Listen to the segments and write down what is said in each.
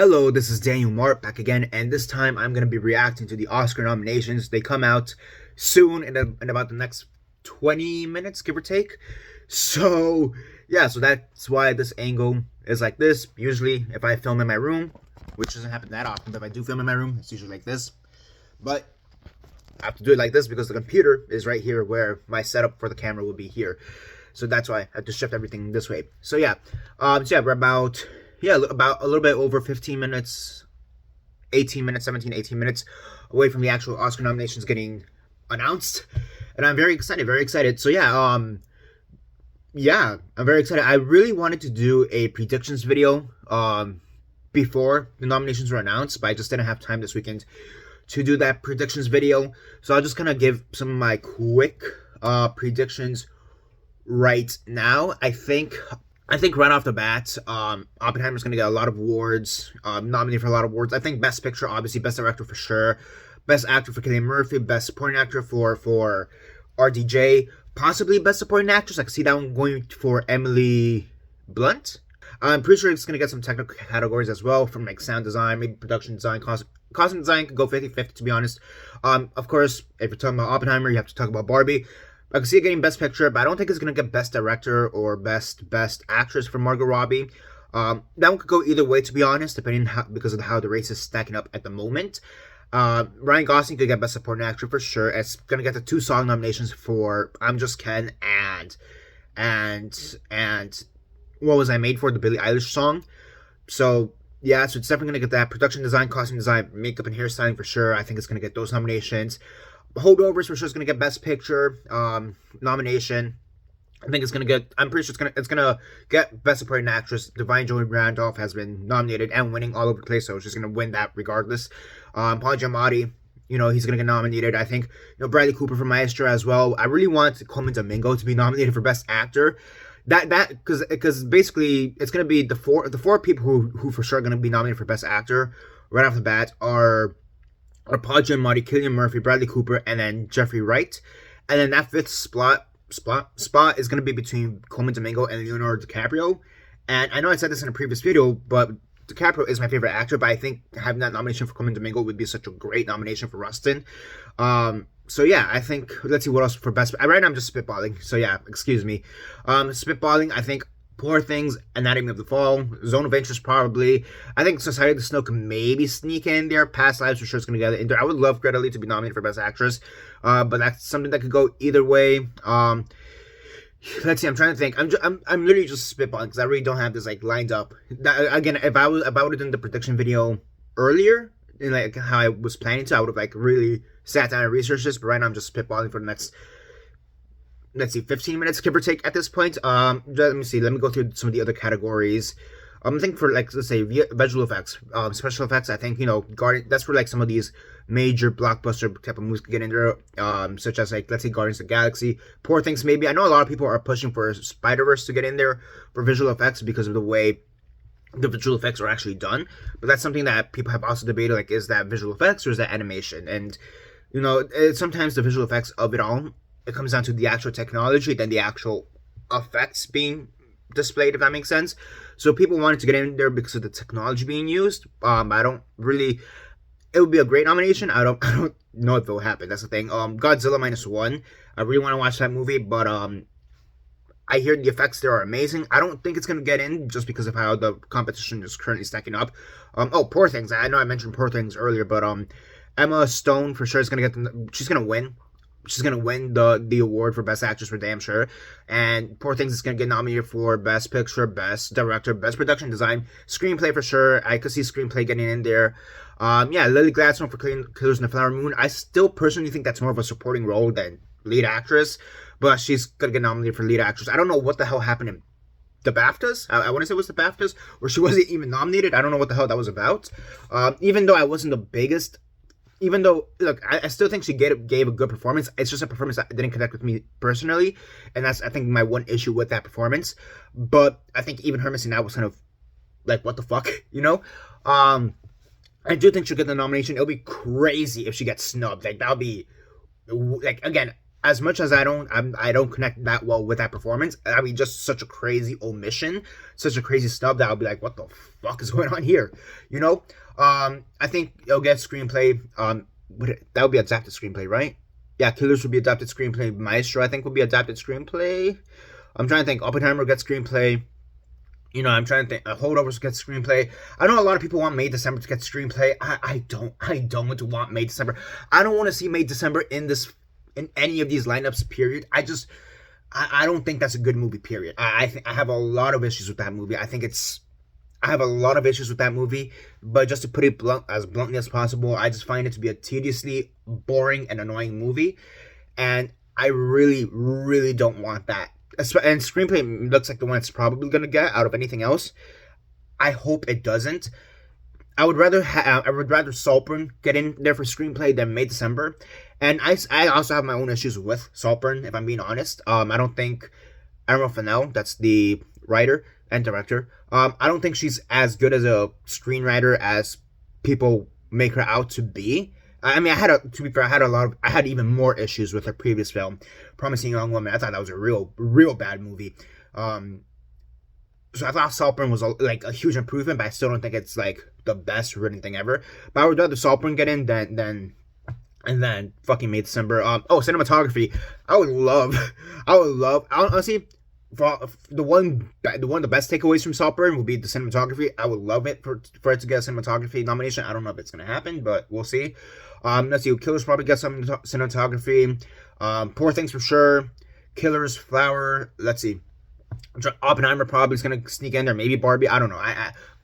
Hello, this is Daniel Mart back again, and this time I'm going to be reacting to the Oscar nominations. They come out soon in about the next 20 minutes, give or take. So that's why this angle is like this. Usually, if I film in my room, which doesn't happen that often, but if I do film in my room, it's usually like this. But I have to do it like this because the computer is right here where my setup for the camera will be here. So that's why I have to shift everything this way. We're about a little bit over 15 minutes, 18 minutes, 17, 18 minutes away from the actual Oscar nominations getting announced. And I'm very excited, very excited. I'm very excited. I really wanted to do a predictions video before the nominations were announced, but I just didn't have time this weekend to do that predictions video. So I'll just kind of give some of my quick predictions right now. I think right off the bat, Oppenheimer's going to get a lot of awards, nominated for a lot of awards. I think Best Picture, obviously, Best Director for sure, Best Actor for Cillian Murphy, Best Supporting Actor for RDJ, possibly Best Supporting Actress. I can see that one going for Emily Blunt. I'm pretty sure it's going to get some technical categories as well, from like sound design, maybe production design, costume design. Could go 50-50, to be honest. Of course, if you're talking about Oppenheimer, you have to talk about Barbie. I can see it getting Best Picture, but I don't think it's going to get Best Director or Best Actress for Margot Robbie. That one could go either way, to be honest, because of how the race is stacking up at the moment. Ryan Gosling could get Best Supporting Actor for sure. It's going to get the 2 song nominations for I'm Just Ken and What Was I Made For, the Billie Eilish song. So it's definitely going to get that. Production design, costume design, makeup and hairstyling for sure. I think it's going to get those nominations. Holdovers for sure is going to get Best Picture nomination. I'm pretty sure it's gonna get Best Supporting Actress. Divine Joy Randolph has been nominated and winning all over the place, so she's gonna win that regardless. Paul Giamatti, he's gonna get nominated. I think Bradley Cooper for Maestro as well. I really want Colman Domingo to be nominated for Best Actor. Because basically it's gonna be the four people who for sure are gonna be nominated for Best Actor right off the bat are Paul Giamatti, Cillian Murphy, Bradley Cooper, and then Jeffrey Wright. And then that fifth spot is going to be between Colman Domingo and Leonardo DiCaprio. And I know I said this in a previous video, but DiCaprio is my favorite actor, but I think having that nomination for Colman Domingo would be such a great nomination for Rustin. I think, let's see what else for Best. Right now I'm just spitballing, excuse me. Spitballing, I think Poor Things, Anatomy of the Fall, Zone of Interest probably. I think Society of the Snow can maybe sneak in there. Past Lives for sure is going to get in there. I would love Greta Lee to be nominated for Best Actress, but that's something that could go either way. Let's see. I'm trying to think. I'm literally just spitballing because I really don't have this like lined up. Again, if I would have done the prediction video earlier, in like how I was planning to, I would have like really sat down and researched this. But right now I'm just spitballing for the next, let's see, 15 minutes, give or take at this point. Let me see. Let me go through some of the other categories. I think for like, let's say visual effects, special effects. I think that's where like some of these major blockbuster type of movies could get in there, such as like, let's say, Guardians of the Galaxy. Poor Things maybe. I know a lot of people are pushing for Spider-Verse to get in there for visual effects because of the way the visual effects are actually done. But that's something that people have also debated, like, is that visual effects or is that animation? And sometimes the visual effects of it all, it comes down to the actual technology than the actual effects being displayed, if that makes sense. So people wanted to get in there because of the technology being used. I don't really. It would be a great nomination. I don't know if it will happen. That's the thing. Godzilla -1. I really want to watch that movie, but I hear the effects there are amazing. I don't think it's gonna get in just because of how the competition is currently stacking up. Poor Things. I know I mentioned Poor Things earlier, but Emma Stone for sure is gonna she's gonna win. She's going to win the award for Best Actress for damn sure. And Poor Things is going to get nominated for Best Picture, Best Director, Best Production Design, Screenplay for sure. I could see Screenplay getting in there. Lily Gladstone for Killers in the Flower Moon. I still personally think that's more of a supporting role than lead actress. But she's going to get nominated for lead actress. I don't know what the hell happened in the BAFTAs. I want to say it was the BAFTAs, or she wasn't even nominated. I don't know what the hell that was about. Even though I wasn't the biggest... Even though, look, I still think she gave a good performance. It's just a performance that didn't connect with me personally. And that's, I think, my one issue with that performance. But I think even her missing out was kind of like, what the fuck, I do think she'll get the nomination. It'll be crazy if she gets snubbed. Like, that'll be, like, again, as much as I don't connect that well with that performance. I mean, just such a crazy omission, such a crazy snub that I'll be like, what the fuck is going on here? You know, I think it'll get screenplay. That would be adapted screenplay, right? Yeah, Killers would be adapted screenplay. Maestro, I think, would be adapted screenplay. I'm trying to think. Oppenheimer gets screenplay. You know, I'm trying to think. Holdovers get screenplay. I know a lot of people want May December to get screenplay. I don't. I don't want May December. I don't want to see May December in any of these lineups. Period. I don't think that's a good movie. Period. I have a lot of issues with that movie. I have a lot of issues with that movie. But just to put it as bluntly as possible, I just find it to be a tediously boring and annoying movie, and I really, really don't want that. And screenplay looks like the one it's probably gonna get out of anything else. I hope it doesn't. I would rather Saltburn get in there for screenplay than May December. And I also have my own issues with Saltburn, if I'm being honest. I don't think Emerald Fennell, that's the writer and director, I don't think she's as good as a screenwriter as people make her out to be. I mean, to be fair, I had even more issues with her previous film, Promising Young Woman. I thought that was a real bad movie. So I thought Saltburn was like a huge improvement, but I still don't think it's like the best written thing ever. But I would rather Saltburn get in than fucking May December. Cinematography. I would love. Honestly, for the best takeaways from Saltburn will be the cinematography. I would love it for it to get a cinematography nomination. I don't know if it's gonna happen, but we'll see. Let's see. Killers probably get some cinematography. Poor Things for sure. Killers, Flower. Let's see. Oppenheimer probably is gonna sneak in there. Maybe Barbie. I don't know.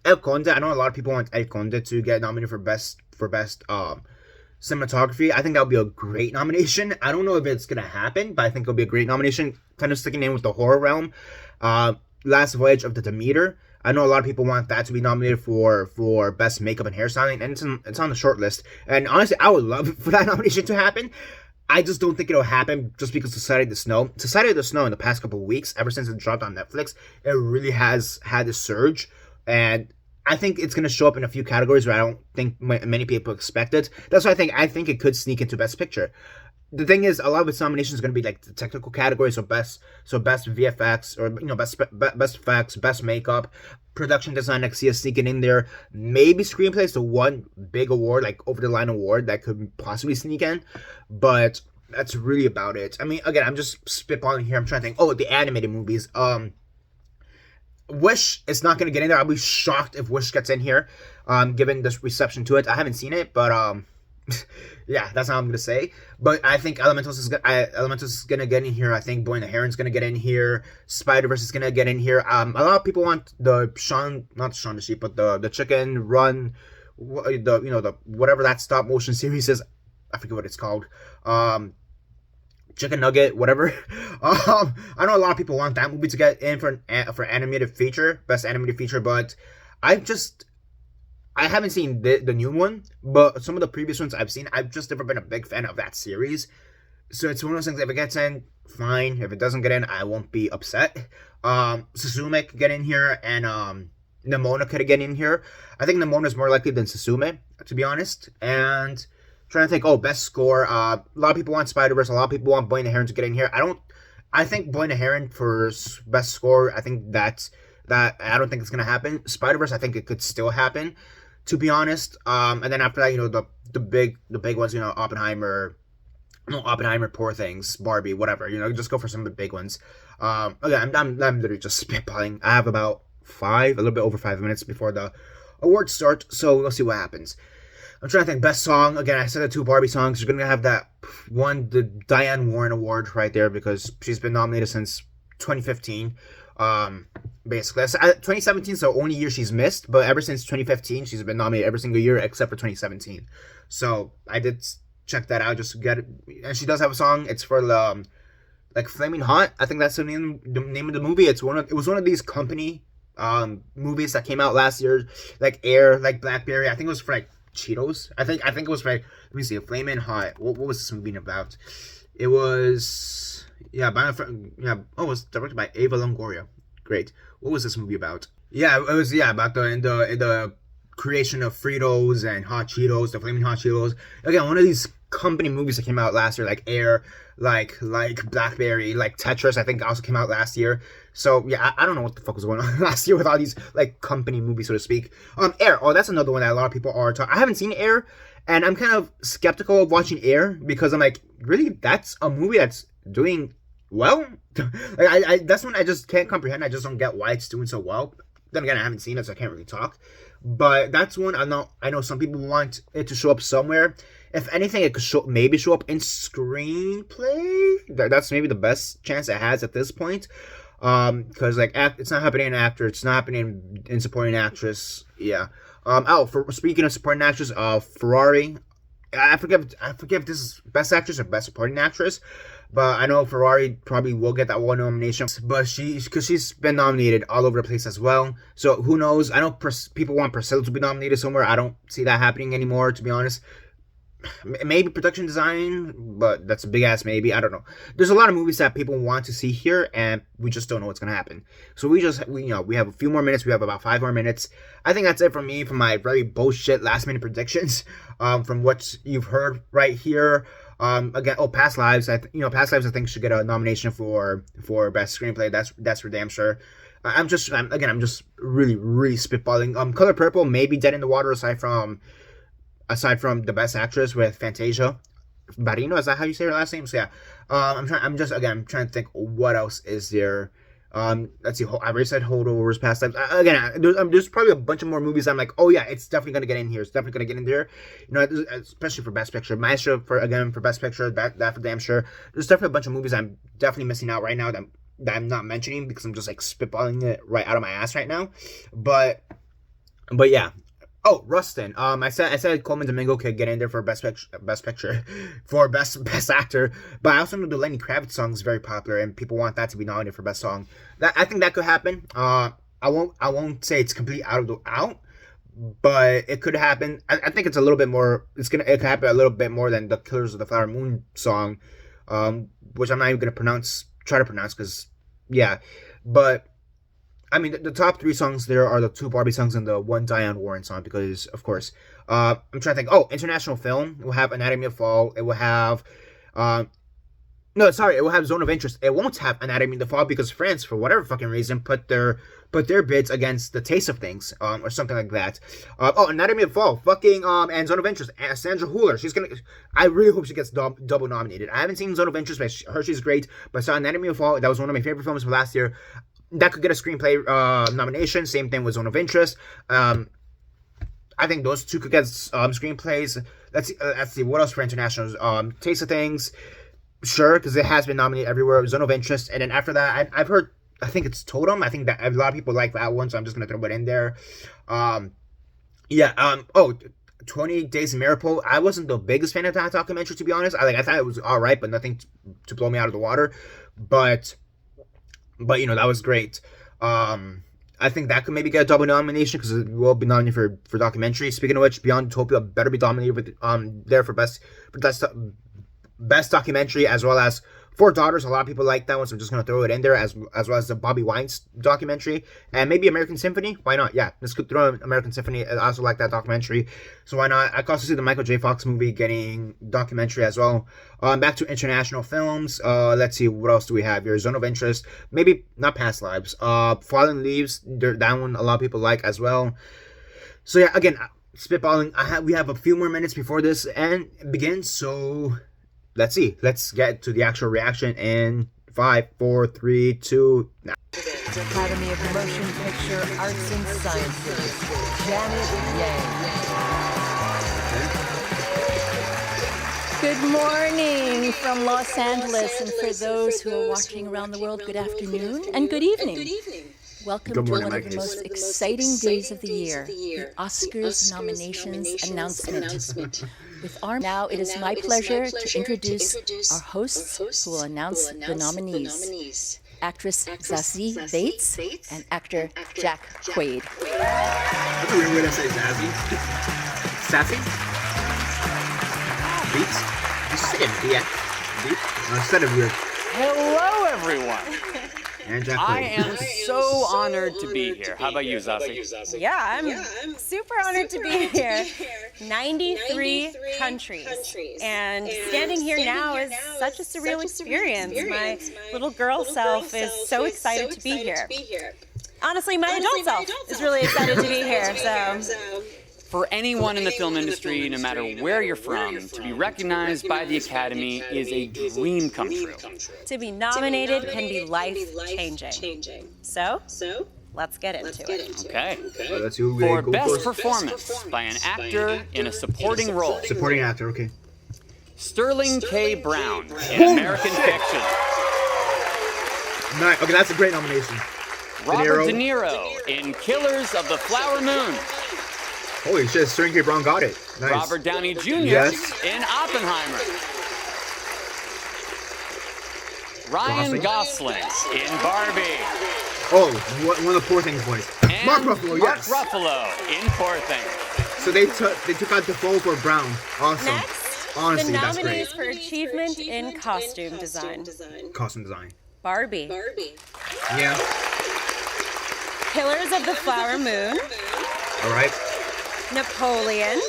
El Conde. I know a lot of people want El Conde to get nominated for best cinematography. I think that would be a great nomination. I don't know if it's gonna happen, but I think it'll be a great nomination. Kind of sticking in with the horror realm. Last Voyage of the Demeter. I know a lot of people want that to be nominated for best makeup and hairstyling, and it's on the short list. And honestly, I would love for that nomination to happen. I just don't think it'll happen just because Society of the Snow. Society of the Snow in the past couple of weeks, ever since it dropped on Netflix, it really has had a surge, and I think it's going to show up in a few categories where I don't think many people expect it. That's why I think it could sneak into Best Picture. The thing is, a lot of its nominations is going to be like the technical categories, so best VFX, or best effects, best makeup, production design. I see us sneaking in there. Maybe screenplay is the one big award, like over the line award, that could possibly sneak in, but that's really about it. I mean, again, I'm just spitballing here. I'm trying to think. Oh, the animated movies. Wish is not going to get in there. I'll be shocked if Wish gets in here, given this reception to it. I haven't seen it, but yeah, that's all I'm gonna say. But I think Elementals is gonna get in here. I think Boy and the Heron's gonna get in here. Spider-Verse is gonna get in here. A lot of people want the not Shaun the Sheep, but the Chicken Run, the whatever that stop motion series is. I forget what it's called. Chicken Nugget, whatever. I know a lot of people want that movie to get in for animated feature, best animated feature, but I haven't seen the new one, but some of the previous ones I've seen, I've just never been a big fan of that series. So it's one of those things, if it gets in, fine. If it doesn't get in, I won't be upset. Suzume could get in here, and Nimona could get in here. I think Nimona is more likely than Suzume, to be honest. And trying to think, best score. A lot of people want Spider-Verse. A lot of people want Boy and the Heron to get in here. I think Boy and the Heron for best score, I think I don't think it's going to happen. Spider-Verse, I think it could still happen, to be honest. And then after that, the big ones, Oppenheimer, Poor Things, Barbie, whatever, just go for some of the big ones. Okay, I'm literally just spitballing. I have about a little bit over 5 minutes before the awards start, so we'll see what happens. I'm trying to think, best song. Again, I said the two Barbie songs. You're going to have that one, the Diane Warren Award right there, because she's been nominated since 2015. Basically, 2017 is the only year she's missed, but ever since 2015, she's been nominated every single year except for 2017. So I did check that out just to get it. And she does have a song. It's for the Flaming Hot. I think that's the name of the movie. It was one of these company movies that came out last year, like Air, like Blackberry. I think it was for Cheetos. I think it was for let me see, Flaming Hot. What was this movie about? It was it was directed by Ava Longoria. Great. What was this movie about? Yeah, it was about in the creation of Fritos and Hot Cheetos, the Flaming Hot Cheetos. Again, one of these company movies that came out last year, like Air, like Blackberry, like Tetris, I think also came out last year. So yeah, I don't know what the fuck was going on last year with all these like company movies, so to speak. Air. Oh, that's another one that a lot of people are talking. I haven't seen Air, and I'm kind of skeptical of watching Air because I'm like, really, that's a movie that's doing well. Like I that's one I just can't comprehend. I just don't get why it's doing so well. Then again, I haven't seen it, so I can't really talk. But that's one I know some people want it to show up somewhere. If anything, it could maybe show up in screenplay. That's maybe the best chance it has at this point. Because like it's not happening in actor, it's not happening in supporting actress. Yeah. For speaking of supporting actress, Ferrari. I forget if this is best actress or best supporting actress, but I know Ferrari probably will get that one nomination. But she's been nominated all over the place as well. So who knows? I know people want Priscilla to be nominated somewhere. I don't see that happening anymore, to be honest. Maybe production design, but that's a big ass maybe. I don't know. There's a lot of movies that people want to see here, and we just don't know what's gonna happen. So we have a few more minutes. We have about 5 more minutes. I think that's it for me, from my very bullshit last minute predictions. From what you've heard right here. Again, Past Lives. Past Lives I think should get a nomination for best screenplay. That's for damn sure. I'm just really spitballing. Color Purple, maybe Dead in the Water, aside from the best actress with Fantasia Barrino. Is that how you say her last name? So yeah, I'm trying to think what else is there. Let's see. I already said Holdovers, Past Lives. Again, there's probably a bunch of more movies I'm like, oh yeah, it's definitely gonna get in here. It's definitely gonna get in there. Especially for Best Picture. Maestro for Best Picture. That for damn sure. There's definitely a bunch of movies I'm definitely missing out right now that I'm not mentioning because I'm just like spitballing it right out of my ass right now. But yeah. Oh, Rustin. I said Coleman Domingo could get in there for best picture, for best actor. But I also know the Lenny Kravitz song is very popular, and people want that to be nominated for best song. I think that could happen. I won't say it's completely out, but it could happen. I think it's a little bit more. It could happen a little bit more than the Killers of the Flower Moon song, which I'm not even gonna try to pronounce because yeah, but. I mean, the top 3 songs there are the 2 Barbie songs and the 1 Diane Warren song because, of course, I'm trying to think. Oh, international film. It will have Anatomy of Fall. It will have, it will have Zone of Interest. It won't have Anatomy of the Fall because France, for whatever fucking reason, put their bids against The Taste of Things, or something like that. Anatomy of the Fall, and Zone of Interest. Sandra Hüller, I really hope she gets double nominated. I haven't seen Zone of Interest, but I heard she's great. But I saw Anatomy of the Fall. That was one of my favorite films from last year. That could get a screenplay nomination. Same thing with Zone of Interest. I think those 2 could get screenplays. Let's see. What else for internationals? Taste of Things, sure, because it has been nominated everywhere. Zone of Interest, and then after that, I've heard. I think it's Totem. I think that a lot of people like that one, so I'm just gonna throw it in there. 28 Days in Mariupol. I wasn't the biggest fan of that documentary, to be honest. I thought it was all right, but nothing to blow me out of the water. But that was great. I think that could maybe get a double nomination because it will be nominated for documentary. Speaking of which, Beyond Utopia better be nominated with there for best documentary, as well as Four Daughters. A lot of people like that one, so I'm just gonna throw it in there as well as the Bobby Wines documentary and maybe American Symphony. Why not? Yeah, let's throw in American Symphony. I also like that documentary, so why not? I can also see the Michael J. Fox movie getting documentary as well. Back to international films. Let's see, what else do we have here? Zone of Interest, maybe not Past Lives. Fallen Leaves, that one a lot of people like as well. So yeah, again, spitballing. We have a few more minutes before this begins, so. Let's see. Let's get to the actual reaction in 5, 4, 3, 2. Now. Academy of Motion Picture Arts and Sciences, Janet Yang. Good morning from Los Angeles, and for those who are watching around the world, good afternoon and good evening. Welcome to one of the most exciting days of the year, the Oscars nominations announcement. Now it is my pleasure to introduce our hosts who will announce the nominees. Actress Zazie Bates and actor Jack Quaid. That's a weird way to say Zazie. Sassy? Beats? You say it, yeah. Beats? Instead of weird. Hello, everyone. And Jack I Quaid. am so honored to be here. How about you, Zassi? Yeah, I'm super honored to be here. 93 countries. And standing here now is such a surreal experience. My little girl self is so excited to be here. Honestly, my adult self is really excited to be here. So, For anyone in the film industry, no matter where you're from, to be recognized by the Academy is a dream come true. to be nominated can be life-changing. So, let's get into it. Okay. Well, let's see who we For go Best first. Performance by an actor in a supporting role, Supporting actor, okay. Sterling K. Brown in American Fiction. Nice. Okay, that's a great nomination. Robert De Niro in Killers of the Flower Moon. Holy shit, Sterling K. Brown got it. Nice. Robert Downey Jr. Yes. in Oppenheimer. Ryan Gosling in Barbie. Oh, one of the Poor Things boys. And Mark Ruffalo, Mark yes. Ruffalo in Poor Things. So they took out Defoe for Brown. Awesome. Next, Honestly, the that's nominees great. for achievement in costume design. Costume design. Barbie, Yeah. Killers of the Flower Moon, All right. Napoleon,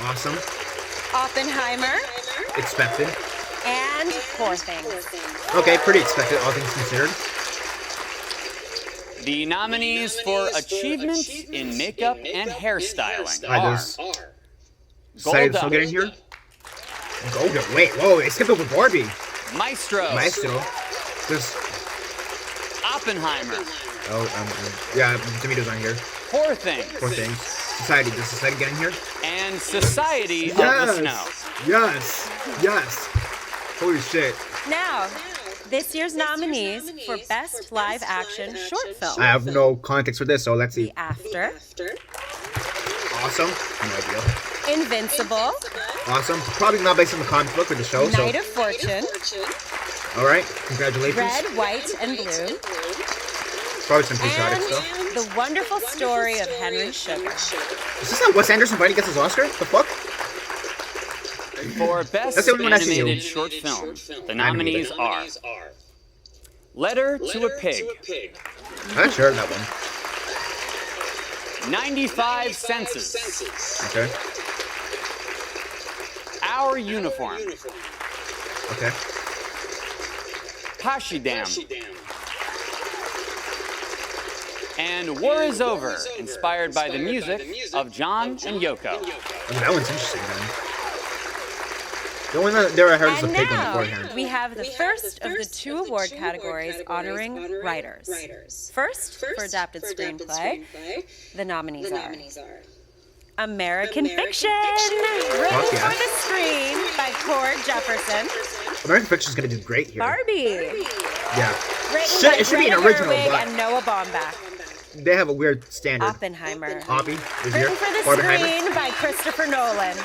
Awesome. Oppenheimer, Expected. and Poor Things. Okay, pretty expected, all things considered. The nominees for achievement in makeup and hairstyling I are just decided to still get in here. Golden. Wait, whoa, they skipped over Barbie. Maestro, Maestro. Just Oppenheimer, yeah, Tomatoes on here. Poor Things, Poor Things. Society. Does Society get in here? and Society of the Snow. Yes. Yes. Holy shit. Now, this year's nominees for Best Live Action Short Film. I have no context for this, so let's see. The After, Awesome. No idea. Invincible, Awesome. Probably not based on the comic book or the show, so. Night of Fortune, All right. Congratulations. Red, White, and Blue, Probably some patriotic and stuff. The Wonderful Story of Henry Sugar. Is this how Wes Anderson finally gets his Oscar? The fuck? For Best That's the only one I see. Animated Short Film, the nominees are Letter to a Pig, I actually heard that one. 95 Senses, Okay. Our Uniform, Okay. Pashidam, and War is Over, inspired by the music of John and Yoko. I mean, that one's interesting then. The one that there I heard is the And pig on now, beforehand. we have the first of the two award categories honoring writers. First, for adapted screenplay, the nominees are American Fiction, written Fuck yeah. for the screen by Cord Jefferson. American Fiction's gonna do great here. Barbie, Yeah. written Shit, by it should be Greta an original, Gerwig but- and Noah Baumbach. They have a weird standard. Oppenheimer, Hobby is here. written for the Oppenheimer. screen by Christopher Nolan.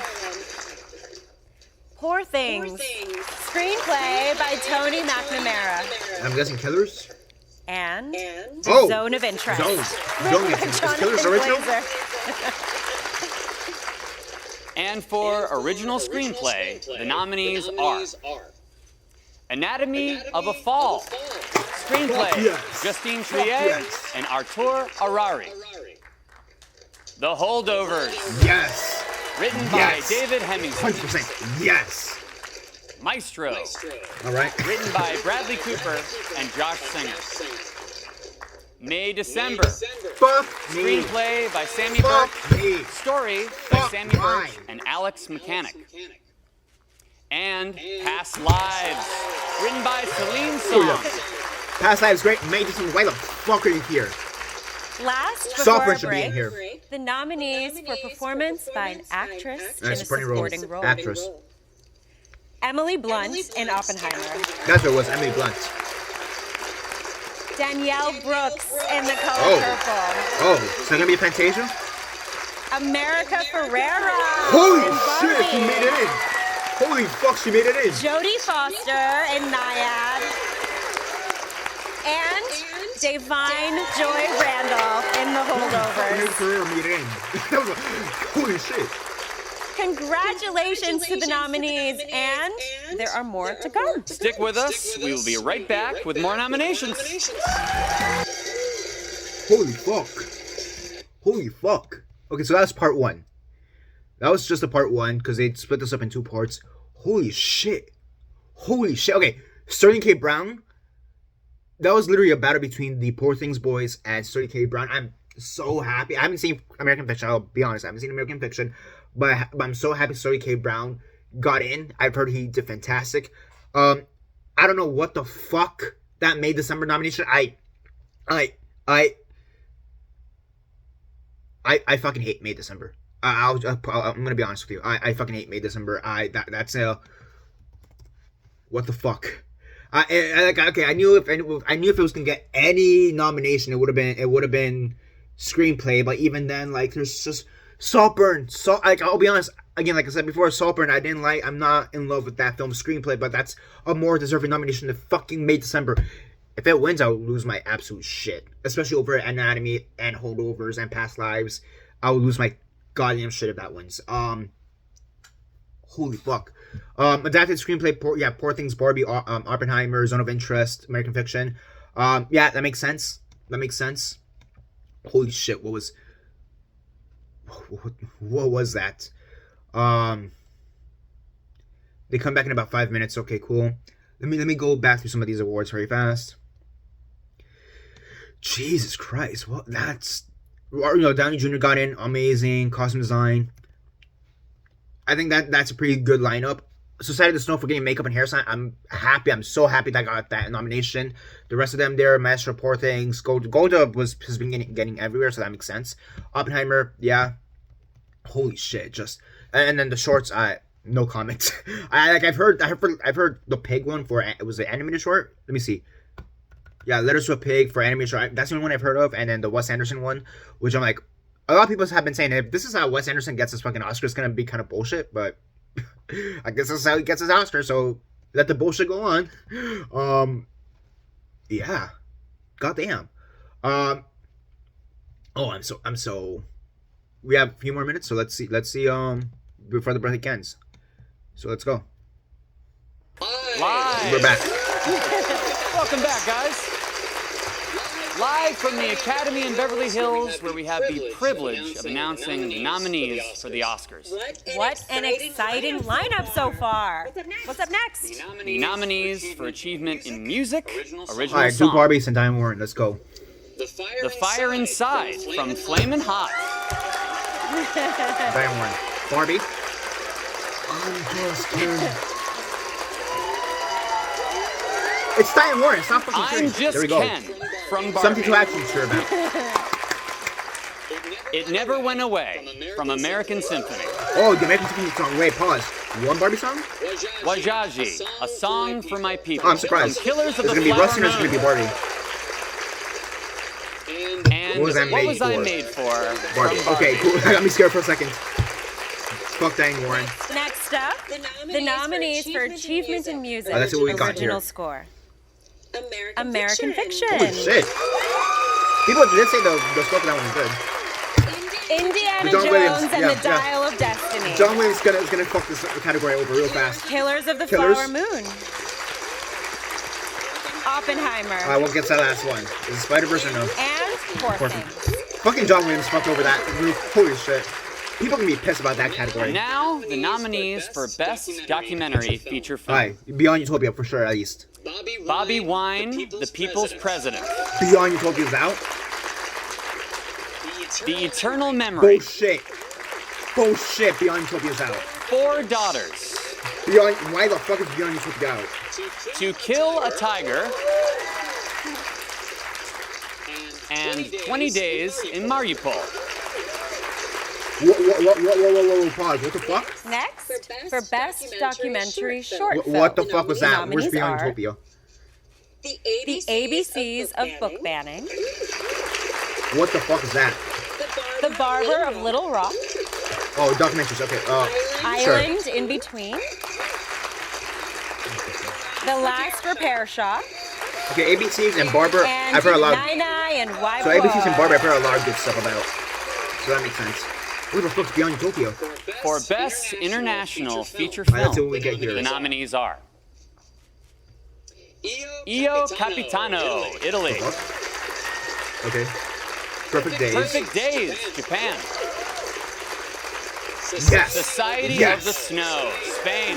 Poor Things, screenplay by Tony McNamara. I'm guessing Killers. And Oh, Zone of Interest. Zone. written Zone by of Interest. Is Jonathan Killers original? Glazer. And for Original Screenplay, the nominees are Anatomy of a Fall, Screenplay, Fuck yes. Justine Fuck Trier yes. and Artur Arari. The Holdovers, Yes. written by Yes. David Hemmingson. 100%. Yes. Maestro, All right. written by Bradley Cooper and Josh Singer. May December, Fuck me. screenplay by Sammy Fuck Burke, me. story by Fuck Sammy Burke mine. and Alex Mechanic. And Past Lives, written by Celine Oh, Song. yeah. Past Lives great. May December. Why the fuck are you here? Last, before Software a should be in break, here. the nominees for performance by an actress in a Supporting role. supporting role. Actress. Emily Blunt in Oppenheimer. That's what it was. Emily Blunt. Danielle Brooks in The Color Oh. Purple. Oh, so gonna be a Fantasia? America Ferrera. Holy in shit, she Barbie. made it in. Holy fuck, she made it in. Jodie Foster in Naiad. And Davine Joy Randolph in The America Holdovers. Ferrera made it in. That was holy shit. Congratulations to the nominees, and there are more to come. Stick with us. We will be right back with more nominations. Holy fuck. Holy fuck. Okay, so that's part one. That was just a part one because they split this up in two parts. Holy shit. Holy shit. Okay, Sterling K. Brown. That was literally a battle between the Poor Things Boys and Sterling K. Brown. I'm so happy. I haven't seen American Fiction. I'll be honest. I haven't seen American Fiction. But I'm so happy Sterling K. Brown got in. I've heard he did fantastic. I don't know what the fuck that made December nomination. I fucking hate May December. I'm gonna be honest with you. I fucking hate May December. That's what the fuck. Okay, I knew if it was gonna get any nomination, it would have been screenplay. But even then, like, there's just Saltburn. Like, I'll be honest. Again, like I said before, Saltburn, I didn't like. I'm not in love with that film's screenplay, but that's a more deserving nomination than fucking May December. If it wins, I'll lose my absolute shit. Especially over Anatomy and Holdovers and Past Lives. I'll lose my goddamn shit if that wins. Holy fuck. Adapted screenplay, Poor Things, Barbie, Oppenheimer, Zone of Interest, American Fiction. Yeah, that makes sense. Holy shit, what was that? They come back in about 5 minutes. Okay, cool. Let me go back through some of these awards very fast. Jesus Christ, what? That's, Downey Jr. got in, amazing costume design. I think that's a pretty good lineup. Society of the Snow for getting makeup and hairstyle. I'm happy. I'm so happy that I got that nomination. The rest of them there, Maestro, Poor Things, Golda has been getting everywhere, so that makes sense. Oppenheimer, yeah. Holy shit, just, and then the shorts, no comment. I've heard the pig one for, it was an animated short. Let me see. Yeah, Letters to a Pig for animated short. That's the only one I've heard of. And then the Wes Anderson one, which I'm like, a lot of people have been saying if this is how Wes Anderson gets his fucking Oscar, it's gonna be kind of bullshit. But I guess that's how he gets his Oscar. So let the bullshit go on. Yeah, goddamn. I'm so. We have a few more minutes, so let's see. Before the break ends. So let's go. Live. We're back. Welcome back, guys. Live from the Academy in Beverly Hills, where we have the privilege of announcing the nominees for the Oscars. What an exciting lineup so far. What's up next? The nominees for achievement in music, original All right, do song. Barbies and Diane Warren. Let's go. The Fire Inside from Flamin' Hot. Diane Warren. Barbie. I'm just kidding. It's Diane Warren. Stop fucking I'm cheering. Just There we go. Ken from Barbie. Something to actually cheer about. It Never Went Away from American Symphony. Oh, the American Symphony song. Wait, pause. One Barbie song? Wajaji, a song for my people. Oh, I'm surprised. From Killers of Is it the gonna be Flower Rustin or is it gonna be Moon. Barbie? And What was that made for? made for? Barbie. From Okay, cool. That got me scared for a second. Fuck Diane Warren. Next up, the nominees for achievement in music. Oh, that's what we got original here. score. American Fiction. Holy shit. People did say the score for that one was good. Indiana John Jones Williams, and yeah, the Dial of Destiny. John Williams is gonna fuck this category over real fast. Killers of the Killers. Flower Moon. Oppenheimer. Alright, we'll get to that last one. Is it Spider-Verse or no? And Poor Poor Things. Fucking John Williams fucked over that group. Holy shit. People can be pissed about that category. And now, the nominees for Best Documentary Feature Film. Alright, Beyond Utopia for sure, at least. Bobby Wine, The People's President. Beyond Utopia is out? The Eternal Memory. Bullshit, Beyond Utopia is out. 4 Daughters. Why the fuck is Beyond Utopia out? To Kill a Tiger. And 20 Days in Mariupol. Whoa, pause. What the fuck? Next, for Best Documentary Short Film. What the fuck was that? Where's Nominees Beyond are Utopia? The ABCs of Book Banning. What the fuck is that? The Barber of Little Rock. Oh, documentaries, okay. Island in Between. The Last Repair Shop. Okay, ABCs and Barber, And I've heard a lot. Nine and Why So ABCs and Barber, I've heard a lot of good stuff about. So that makes sense. We were supposed to be on Tokyo. For Best International Feature Alright, let's see Film, what we get here. the nominees are Io Capitano, Italy. Okay. Perfect Days. Perfect Days, Japan. Yes. Society Yes. of the Snow, Spain.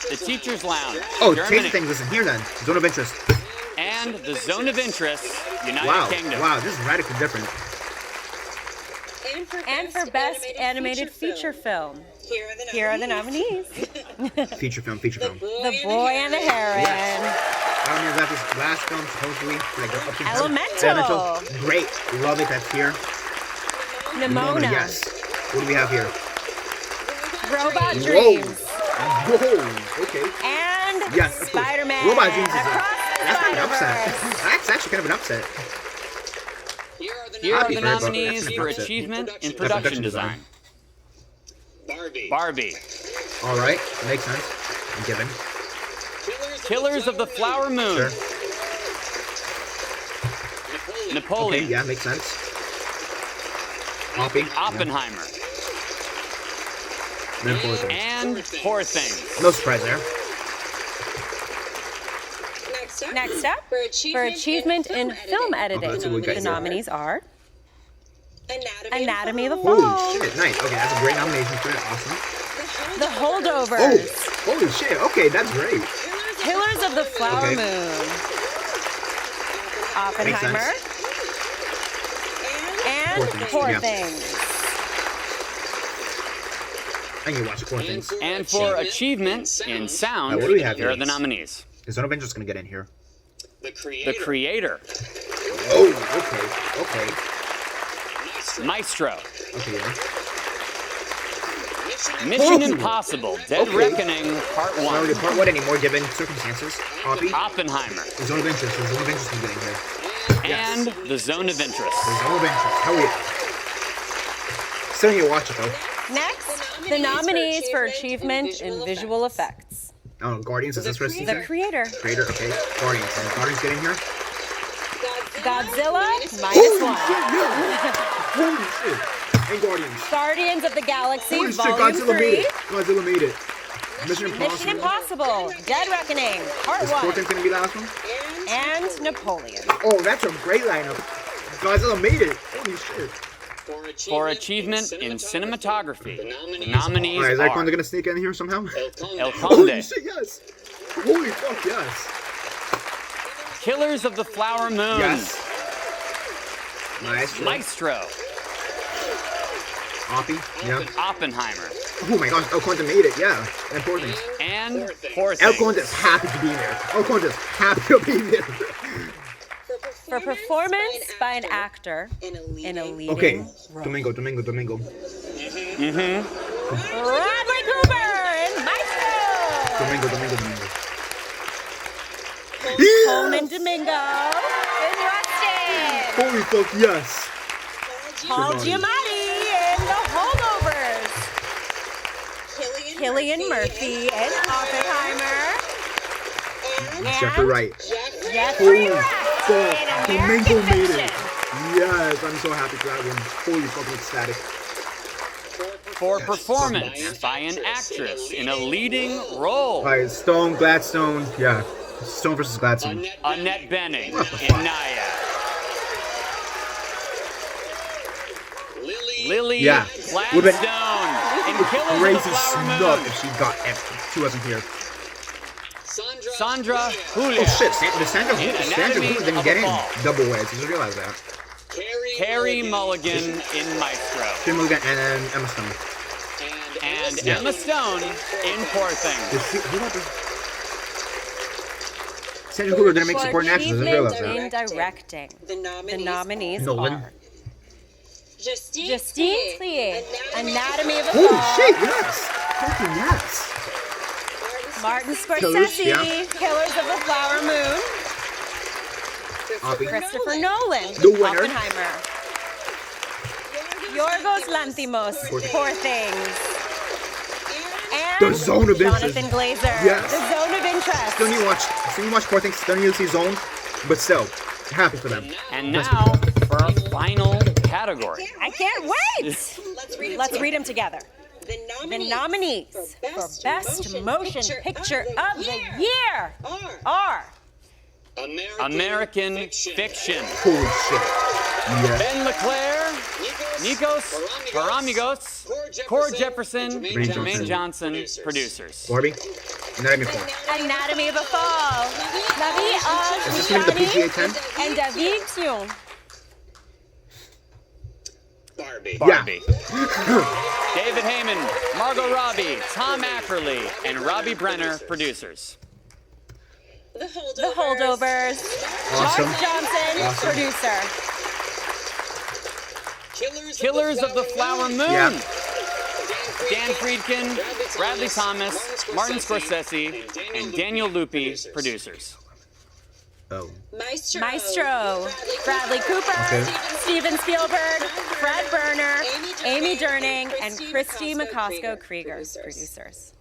The Teacher's Lounge, Oh, Germany. change things. Listen here then. Zone of interest. And the Zone of Interest, United Wow. Kingdom. Wow, this is radically different. And for Best Animated Feature Film, here are the nominees. Feature film, feature film. The Boy and the Heron. I don't know if that's his last film, supposedly. Like, up to Elemental. Great. Love it. That's here. Nimona. Yes. What do we have here? Robot Whoa. Dreams. Whoa. Okay. And Yes, of course. Spider-Man. Robot Dreams is Across the that's kind of an Spider-Verse. upset. That's actually kind of an upset. Here are Happy the for it, but nominees that's for an upset. achievement in Production production design. design. Barbie. All right. Makes sense. I'm given. Killers of the Flower Moon. Sure. Napoleon. Okay, yeah, makes sense. Oppie. Oppenheimer. Then Poor Things. And Poor Things. No surprise there. Next up, for achievement in film editing, that's what we got the here. nominees are Anatomy of the Holy Fall, shit, nice. Okay, that's a great nomination for it. Awesome. The Holdovers, Oh, holy shit. Okay, that's great. Killers of the Flower Okay. Moon, Oppenheimer, and Poor Poor Things, Things. I can watch Poor Things. And for achievement in sound, what do we have here here? are the nominees. Is Zone of Interest gonna get in here? The Creator. Oh, okay. Maestro. Okay, yeah. Mission Oh. Impossible, Dead Okay. Reckoning, Part Not 1. really part what anymore given circumstances. Oppie. Oppenheimer. The Zone of Interest. The Zone of Interest gonna get in here. And the Zone of Interest. The Zone of Interest. Hell yeah. Still need to watch it though. Next, the nominees for achievement in visual effects. Oh, Guardians, is this for a The season? Creator, Creator, okay. Guardians. And Guardians get in here? Godzilla -1, Holy shit. And Guardians. Guardians of the Galaxy Holy shit, Volume Godzilla made 3, it. Godzilla made it. Mission Impossible. Mission Impossible, Dead Reckoning, Part Is Poor 1, Things gonna be the last one? and Napoleon. Oh, that's a great lineup. Godzilla made it. Holy shit. For achievement in cinematography, the nominees Alright, is are Icon gonna sneak in here somehow? El Holy Conde, shit, yes. Holy fuck, yes. Killers of the Flower Moon, Yes. Nice. Maestro, Oppie, yeah. Oppenheimer, Oh my gosh, El Conde made it, yeah. And Poor Things. and Poor El Things. Conde's happy to be there. El Conde's happy to be there. For performance by an actor in a leading Okay, role. Domingo. Bradley Cooper in Maestro. Domingo. Coleman Domingo in Rusted. Holy fuck, yes. Paul Giamatti. Giamatti in The Holdovers. Cillian Murphy in Oppenheimer. And Jeffrey Wright. Jeffrey Holy Wright fuck, in Domingo American made it. Fiction. Yes, I'm so happy for that one. Holy fucking ecstatic. For performance by an actress in a leading role, Alright, Stone, Gladstone. Yeah. Stone versus Gladstone. Annette Bening What the in fuck? Naya. Lily Yeah. Gladstone Would've in been Killers of the crazy Flower snub Moon. if she wasn't here. Sandra Julia. Oh shit, Sandra In Sandra Anatomy Bullock didn't of get a in. Fall. Double wedge. Did you realize that? Carrie Mulligan in Maestro. Jim Logan and then Emma Stone. And Yeah. Emma Stone in Poor Things. Who got the... Sandra Hoover didn't make For supporting actors. I didn't achievement realize that. in directing, the nominees Nolan. are Justine Triet, Anatomy of a Holy Fall, shit, yes! Fucking yes! Martin Killers, Scorsese, yeah. Killers of the Flower Moon, Oppie. Christopher Nolan, The winner. Oppenheimer, Yorgos Lanthimos, Poor Things, and The Zone of Interest. Jonathan Glazer, Yes. The Zone of Interest. Still need to watch Poor Things, still need to see Zone, but still, happy for them. And now for our final category. I can't wait. Let's read them together. The nominees for Best Motion Picture of the Year are American Fiction. Holy shit. Yeah. Ben LeClaire, Nikos Paramigos, Cord Jefferson, and Jermaine Johnson, producers. Barbie? Anatomy of a Fall. Anatomy of a Fall, La Vie of Is this gonna be the PGA 10? and David Sion. Barbie. David Heyman, Margot Robbie, Tom Ackerley, and Robbie Brenner, producers. The Holdovers. Awesome. Mark Johnson, Awesome. producer. Killers of the Flower Moon. Yeah. Dan Friedkin, Bradley Thomas, Martin Scorsese, and Daniel Lupi, producers. Oh. Maestro. Bradley Cooper. Okay. Steven Spielberg. Fred Berner. Amy Durning. And Christy McCosco Krieger, producers.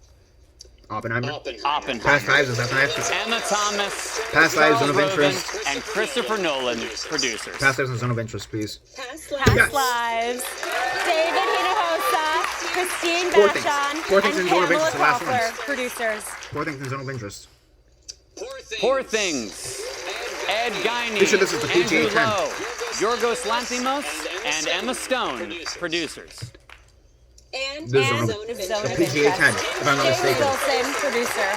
Oppenheimer. Oppenheimer. Past Lives, is that the next? Emma Thomas, Past Lives, Charles Zone of Roven, Interest. and Christopher Nolan, producers. Past Lives and Zone of Interest, please. Past Yes. Lives. David Hinojosa. Christine Four Things. Vachon. Four Things and and Zone of Pamela Interest, the last Koffler, ones. producers. Four Things in Zone of Interest. Poor Things. Ed Guiney, Pretty sure this is the PGA Andrew 10. Lowe, Yorgos Lanthimos, and Emma Stone, producers. The Zone of Zone the of PGA 10, Interest. if I'm not James mistaken. Wilson, producer.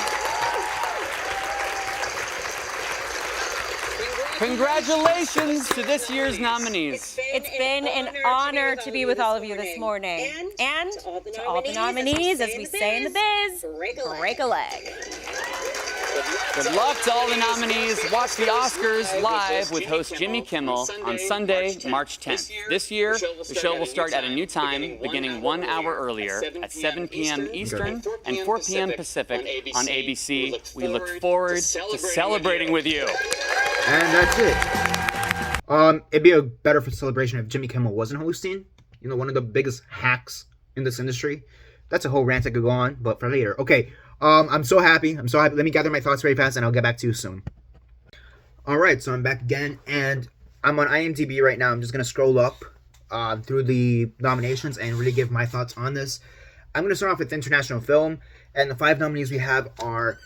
Congratulations to this year's nominees. It's been an honor to be with all of you this morning. And to all the nominees, as we say in the biz, break a leg. Good luck to all the nominees. Watch the Oscars live with host Jimmy Kimmel on Sunday, March 10th. This year, the show will start at a new time, beginning 1 hour earlier at 7 p.m. Eastern and 4 p.m. Pacific on ABC. We look forward to celebrating with you. And that's it. It'd be a better for celebration if Jimmy Kimmel wasn't hosting. You know, one of the biggest hacks in this industry. That's a whole rant I could go on, but for later. Okay. I'm so happy. Let me gather my thoughts very fast, and I'll get back to you soon. All right, so I'm back again, and I'm on IMDb right now. I'm just gonna scroll up through the nominations and really give my thoughts on this. I'm gonna start off with international film, and the 5 nominees we have are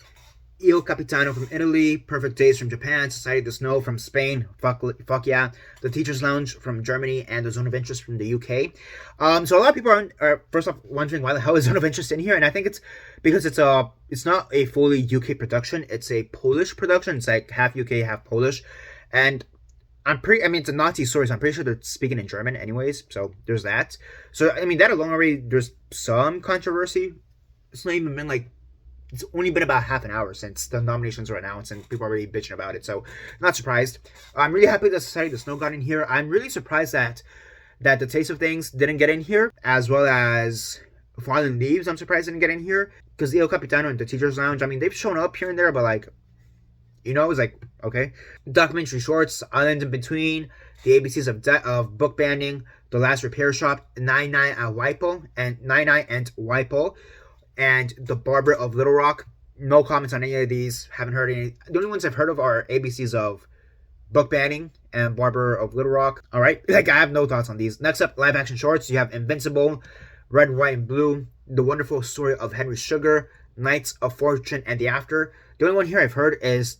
Il Capitano from Italy, Perfect Days from Japan, Society of the Snow from Spain, fuck yeah, The Teacher's Lounge from Germany, and The Zone of Interest from the UK. So a lot of people are first off wondering why the hell is Zone of Interest in here, and I think it's because it's not a fully UK production, it's a Polish production. It's like half UK, half Polish, and it's a Nazi story, so I'm pretty sure they're speaking in German anyways, so there's that. So, I mean, that alone already, there's some controversy. It's not even been like, it's only been about half an hour since the nominations were announced, and people are already bitching about it, so not surprised. I'm really happy that Society of the Snow got in here. I'm really surprised that The Taste of Things didn't get in here, as well as Fallen Leaves, I'm surprised didn't get in here, because Il Capitano and The Teacher's Lounge, I mean, they've shown up here and there, but like, you know, it was like, okay. Documentary shorts, Islands in Between, The ABCs of Book Banning, The Last Repair Shop, 99 at Whipple, and 99 and Whipple, and The Barber of Little Rock. No comments on any of these. Haven't heard any. The only ones I've heard of are ABCs of Book Banning and Barber of Little Rock. All right, like, I have no thoughts on these. Next up, live action shorts. You have Invincible, Red, White, and Blue, The Wonderful Story of Henry Sugar, Knights of Fortune and the After. The only one here I've heard is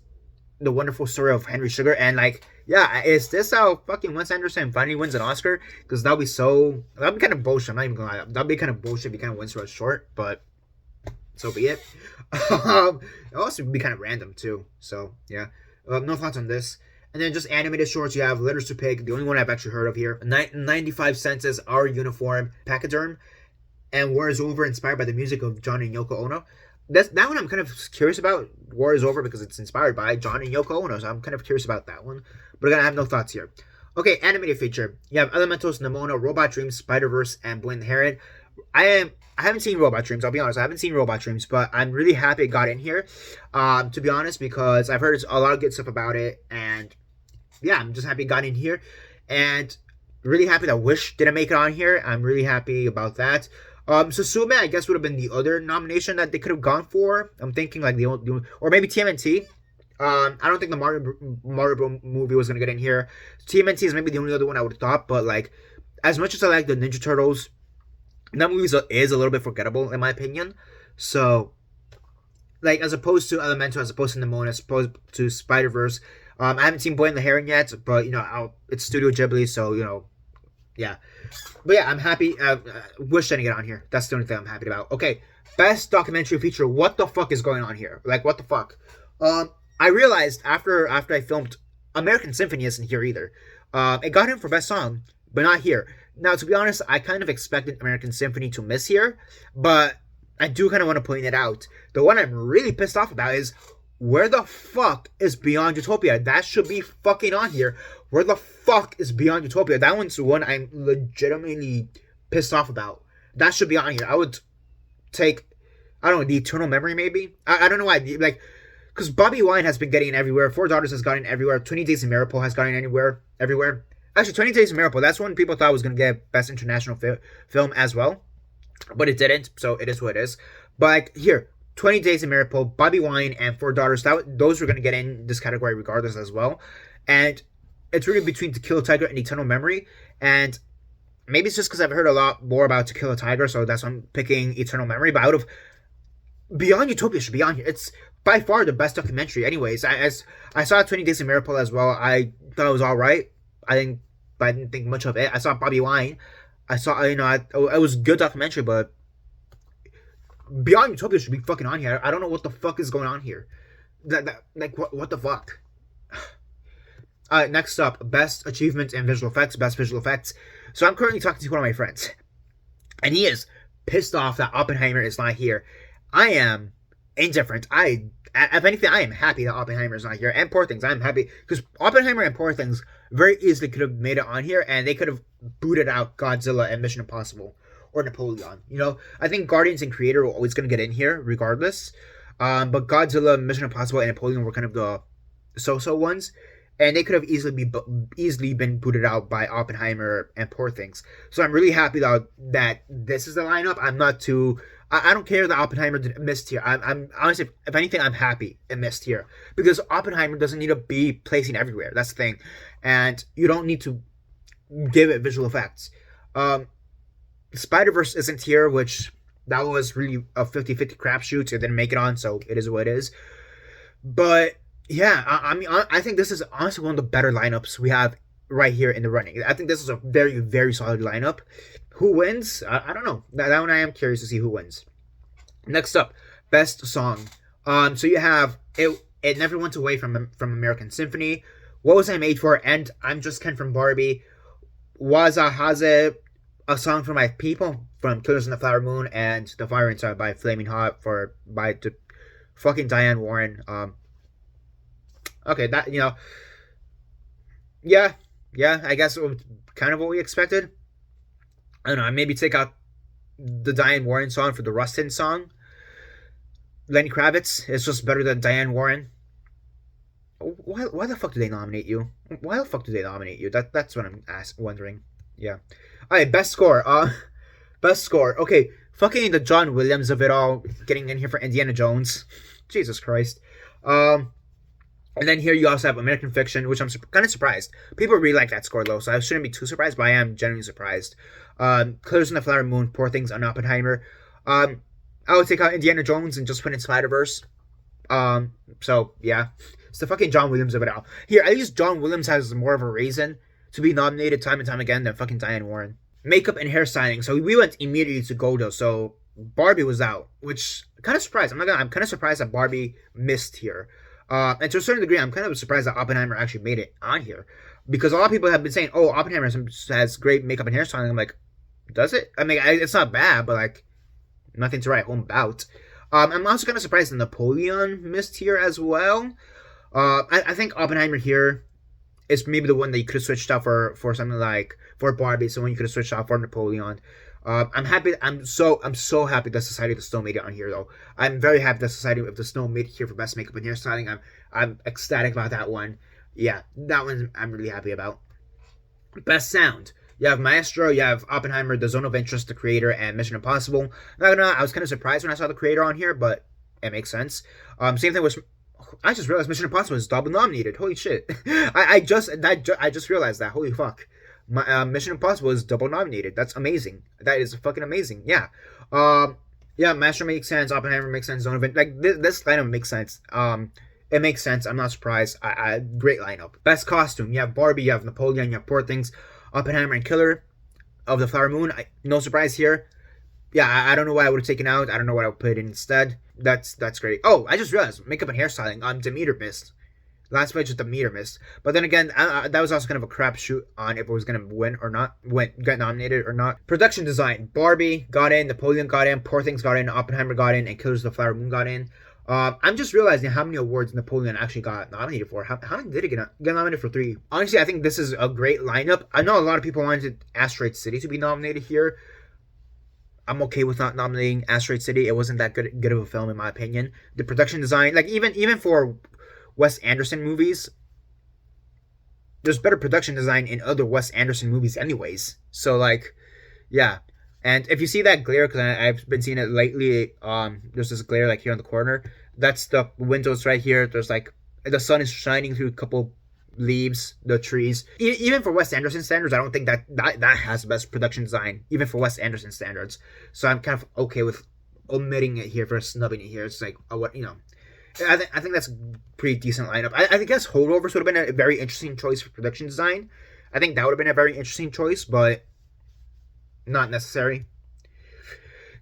The Wonderful Story of Henry Sugar, and like, yeah, is this how fucking Wes Anderson finally wins an Oscar? Because that'd be kind of bullshit. I'm not even gonna lie. That'd be kind of bullshit if he kind of wins for a short, but so be it. It also would be kind of random too. So yeah, no thoughts on this. And then just animated shorts, you have Letters to Pig, the only one I've actually heard of here. 95 Senses, Our Uniform, Pachyderm, and War is Over, inspired by the music of John and Yoko Ono. That one I'm kind of curious about. War is Over, because it's inspired by John and Yoko Ono, so I'm kind of curious about that one. But again, I have no thoughts here. Okay, animated feature. You have Elementals, Nimona, Robot Dreams, Spider-Verse, and Boy and the Heron. I haven't seen Robot Dreams, I'll be honest. I haven't seen Robot Dreams, but I'm really happy it got in here, to be honest, because I've heard a lot of good stuff about it, and yeah, I'm just happy it got in here, and really happy that Wish didn't make it on here. I'm really happy about that. Susume, I guess, would have been the other nomination that they could have gone for. I'm thinking like or maybe TMNT. I don't think the Mario movie was going to get in here. TMNT is maybe the only other one I would have thought, but like, as much as I like the Ninja Turtles, that movie is a little bit forgettable in my opinion. So, like, as opposed to Elemental, as opposed to Nimona, as opposed to Spider Verse, I haven't seen Boy in the Heron yet, but it's Studio Ghibli, so yeah. But yeah, I'm happy. Wish I didn't get on here. That's the only thing I'm happy about. Okay, best documentary feature. What the fuck is going on here? Like, what the fuck? I realized after I filmed, American Symphony isn't here either. It got in for best song, but not here. Now, to be honest, I kind of expected American Symphony to miss here, but I do kind of want to point it out. The one I'm really pissed off about is, where the fuck is Beyond Utopia? That should be fucking on here. Where the fuck is Beyond Utopia? That one's the one I'm legitimately pissed off about. That should be on here. I would take, I don't know, The Eternal Memory maybe? I don't know why. Like, because Bobby Wine has been getting everywhere. Four Daughters has gotten everywhere. 20 Days of Miracle has gotten everywhere. Actually, 20 Days of Miracle, that's one people thought was going to get Best International Film as well. But it didn't, so it is what it is. But here, 20 Days of Miracle, Bobby Wine, and Four Daughters, those were going to get in this category regardless as well. And it's really between To Kill a Tiger and Eternal Memory. And maybe it's just because I've heard a lot more about To Kill a Tiger, so that's why I'm picking Eternal Memory. But out of Beyond Utopia should be on here. It's by far the best documentary. Anyways, I saw 20 Days of Miracle as well. I thought it was alright. I didn't think much of it. I saw Bobby Wine. I saw, it was a good documentary, but Beyond Utopia should be fucking on here. I don't know what the fuck is going on here. What the fuck? Next up, best achievements in visual effects, best visual effects. So I'm currently talking to one of my friends, and he is pissed off that Oppenheimer is not here. I am indifferent. If anything, I am happy that Oppenheimer is not here. And Poor Things, I'm happy because Oppenheimer and Poor Things very easily could have made it on here, and they could have booted out Godzilla and Mission Impossible or Napoleon. I think Guardians and Creator are always going to get in here regardless. But Godzilla, Mission Impossible, and Napoleon were kind of the so-so ones, and they could have easily been booted out by Oppenheimer and Poor Things. So I'm really happy that this is the lineup. I'm not too. I don't care that Oppenheimer missed here. I'm honestly, if anything, I'm happy it missed here because Oppenheimer doesn't need to be placing everywhere. That's the thing, and you don't need to give it visual effects. Spider Verse isn't here, which that was really a 50-50 crapshoot. It didn't make it on, so it is what it is. But yeah, I think this is honestly one of the better lineups we have right here in the running. I think this is a very, very solid lineup. Who wins? I don't know. That one I am curious to see who wins. Next up, best song. So you have It Never Went Away from American Symphony. What Was I Made For? And I'm Just Ken from Barbie. Wazahaze, A Song for My People from Killers in the Flower Moon, and The Fire Inside by Flaming Hot by the fucking Diane Warren. Okay, that yeah, I guess it was kind of what we expected. I don't know, I maybe take out the Diane Warren song for the Rustin song. Lenny Kravitz is just better than Diane Warren. Why the fuck do they nominate you? Why the fuck do they nominate you? That's what I'm wondering. Yeah. Alright, best score. Best score. Okay, fucking the John Williams of it all getting in here for Indiana Jones. Jesus Christ. And then here you also have American Fiction, which I'm kind of surprised. People really like that score, though, so I shouldn't be too surprised, but I am genuinely surprised. Killers in the Flower Moon, Poor Things, and Oppenheimer. I would take out Indiana Jones and just put in Spider-Verse. So, yeah. It's the fucking John Williams of it all. Here, at least John Williams has more of a reason to be nominated time and time again than fucking Diane Warren. Makeup and hairstyling. So we went immediately to Goldo, so Barbie was out, which kind of surprised. I'm kind of surprised that Barbie missed here. And to a certain degree, I'm kind of surprised that Oppenheimer actually made it on here. Because a lot of people have been saying, oh, Oppenheimer has great makeup and hairstyling. I'm like, does it? I mean, it's not bad, but like, nothing to write home about. I'm also kind of surprised that Napoleon missed here as well. I think Oppenheimer here is maybe the one that you could have switched out for something like, for Barbie, so when you could have switched out for Napoleon. I'm happy. I'm so happy that Society of the Snow made it on here, though. I'm very happy that Society of the Snow made it here for best makeup and hairstyling. I'm ecstatic about that one. Yeah, that one I'm really happy about. Best sound. You have Maestro, you have Oppenheimer, The Zone of Interest, The Creator, and Mission Impossible. I was kind of surprised when I saw The Creator on here, but it makes sense. Same thing with. I just realized Mission Impossible is double nominated. Holy shit! I just realized that. Holy fuck! Mission Impossible is double nominated. That's amazing. That is fucking amazing. Yeah. Yeah, Master makes sense. Oppenheimer makes sense. Zone of like this lineup makes sense. It makes sense. I'm not surprised. Great lineup. Best costume. You have Barbie. You have Napoleon. You have Poor Things. Oppenheimer and Killer of the Flower Moon. No surprise here. Yeah, I don't know what I would have taken out. I don't know what I would put in instead. That's great. Oh, I just realized makeup and hairstyling. Demeter missed. Last page is Demeter missed. But then again, that was also kind of a crapshoot on if it was gonna win or not, get nominated or not. Production design: Barbie got in, Napoleon got in, Poor Things got in, Oppenheimer got in, and Killers of the Flower Moon got in. I'm just realizing how many awards Napoleon actually got nominated for. How many did it get nominated for? 3. Honestly, I think this is a great lineup. I know a lot of people wanted Asteroid City to be nominated here. I'm okay with not nominating Asteroid City. It wasn't that good of a film in my opinion. The production design, like even for Wes Anderson movies, there's better production design in other Wes Anderson movies anyways. So like, yeah. And if you see that glare, because I've been seeing it lately, there's this glare like here on the corner. That's the windows right here. There's like, the sun is shining through a couple leaves, the trees. Even for Wes Anderson standards, I don't think that has the best production design, even for Wes Anderson standards. So I'm kind of okay with omitting it here, for snubbing it here. It's like, what, you know. I think that's a pretty decent lineup. I guess Holdovers would have been a very interesting choice for production design. I think that would have been a very interesting choice, but not necessary.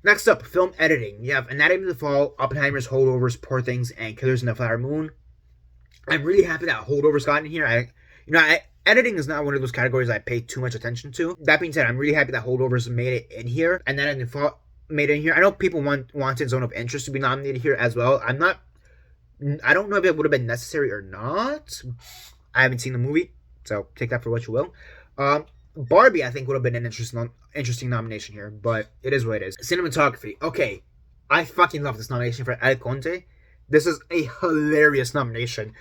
Next up, film editing. You have Anatomy of the Fall, Oppenheimer's, Holdovers, Poor Things, and Killers in the Flower Moon. I'm really happy that Holdovers got in here. Editing is not one of those categories I pay too much attention to. That being said, I'm really happy that Holdovers made it in here, and Anatomy of the Fall made it in here. I know people wanted Zone of Interest to be nominated here as well. I don't know if it would have been necessary or not. I haven't seen the movie, so take that for what you will. Barbie, I think, would have been an interesting nomination here, but it is what it is. Cinematography. Okay, I fucking love this nomination for El Conte. This is a hilarious nomination,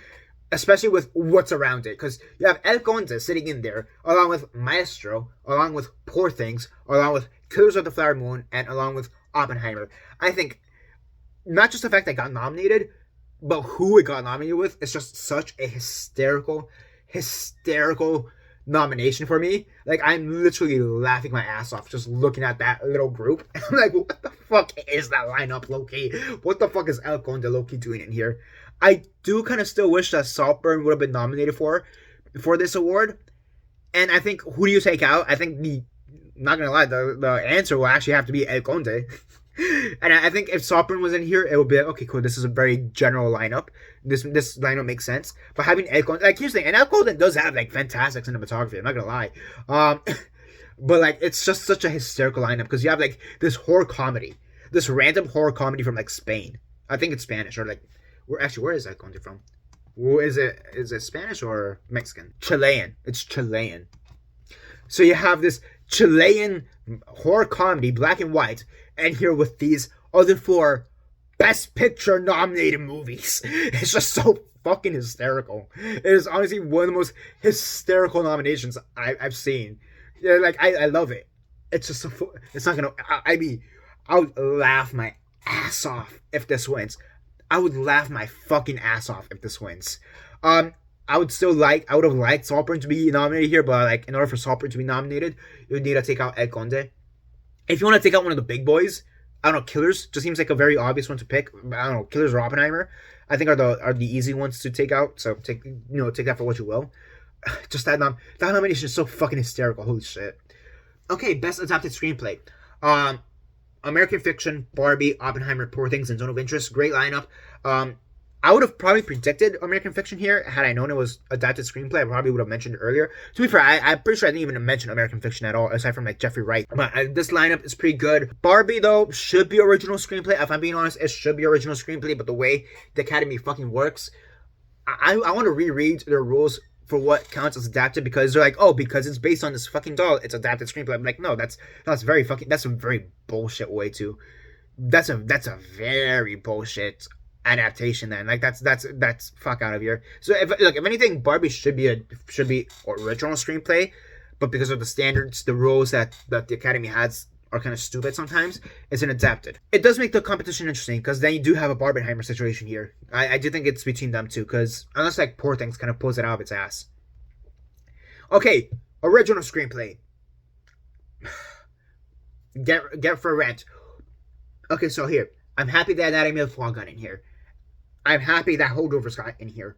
especially with what's around it, because you have El Conte sitting in there, along with Maestro, along with Poor Things, along with Killers of the Flower Moon, and along with Oppenheimer. I think, not just the fact that it got nominated, but who it got nominated with is just such a hysterical nomination for me. Like, I'm literally laughing my ass off just looking at that little group. I'm like, what the fuck is that lineup, low-key? What the fuck is El Conde low-key doing in here? I do kind of still wish that Saltburn would have been nominated for this award. And I think, who do you take out? I think not gonna lie, the answer will actually have to be El Conde. And I think if Saltburn was in here, it would be like, okay, cool, this is a very general lineup. This lineup makes sense. But having El Conde, like, here's the thing, and El Conde does have, like, fantastic cinematography, I'm not gonna lie. But, like, it's just such a hysterical lineup, because you have, like, this random horror comedy from, like, Spain. I think it's Spanish, or, like, where is El Conde from? Is it Spanish or Mexican? Chilean. It's Chilean. So you have this Chilean horror comedy, black and white, and here with these other 4 Best Picture nominated movies. It's just so fucking hysterical. It is honestly one of the most hysterical nominations I've seen. Yeah, like, I love it. It's just it's not gonna. I would laugh my ass off if this wins. I would laugh my fucking ass off if this wins. I would have liked Saltburn to be nominated here, but, like, in order for Saltburn to be nominated, you would need to take out El Conde. If you want to take out one of the big boys, I don't know, Killers just seems like a very obvious one to pick. I don't know, Killers or Oppenheimer, I think are the easy ones to take out. So take that for what you will. Just that nomination is so fucking hysterical. Holy shit. Okay, Best Adapted Screenplay. American Fiction, Barbie, Oppenheimer, Poor Things, and Zone of Interest. Great lineup. I would have probably predicted American Fiction here had I known it was adapted screenplay. I probably would have mentioned it earlier. To be fair, I'm pretty sure I didn't even mention American Fiction at all, aside from, like, Jeffrey Wright. But this lineup is pretty good. Barbie, though, should be original screenplay. If I'm being honest, it should be original screenplay. But the way the Academy fucking works, I want to reread their rules for what counts as adapted, because they're like, oh, because it's based on this fucking doll, it's adapted screenplay. I'm like, no, that's a very bullshit way to. That's a very bullshit adaptation then. Like, that's fuck out of here. So if anything, Barbie should be original screenplay, but because of the standards, the rules that the Academy has are kind of stupid sometimes, it's an adapted. It does make the competition interesting, because then you do have a Barbenheimer situation here. I do think it's between them two, because unless, like, Poor Things kind of pulls it out of its ass. Okay, Original screenplay. Get for rent. Okay, so here. I'm happy that Anatomy of the Fall got in here. I'm happy that Holdovers got in here.